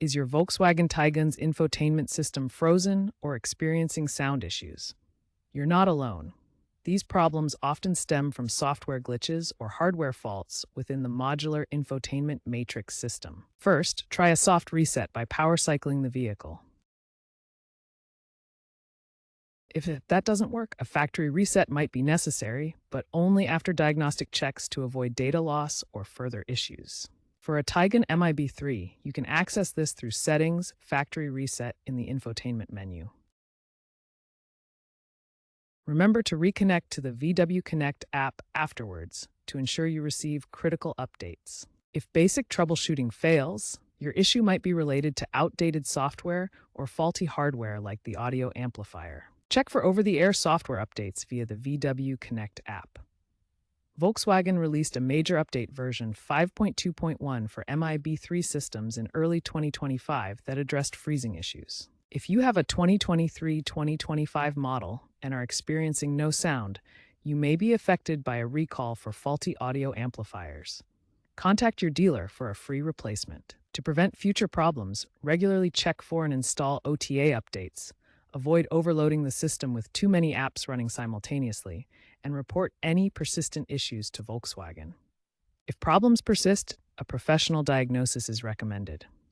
Is your Volkswagen Taigun's infotainment system frozen or experiencing sound issues? You're not alone. These problems often stem from software glitches or hardware faults within the modular infotainment matrix system. First, try a soft reset by power cycling the vehicle. If that doesn't work, a factory reset might be necessary, but only after diagnostic checks to avoid data loss or further issues. For a Taigun MIB3, you can access this through Settings, Factory Reset in the infotainment menu. Remember to reconnect to the VW Connect app afterwards to ensure you receive critical updates. If basic troubleshooting fails, your issue might be related to outdated software or faulty hardware like the audio amplifier. Check for over-the-air software updates via the VW Connect app. Volkswagen released a major update version 5.2.1 for MIB3 systems in early 2025 that addressed freezing issues. If you have a 2023-2025 model and are experiencing no sound, you may be affected by a recall for faulty audio amplifiers. Contact your dealer for a free replacement. To prevent future problems, regularly check for and install OTA updates. Avoid overloading the system with too many apps running simultaneously, and report any persistent issues to Volkswagen. If problems persist, a professional diagnosis is recommended.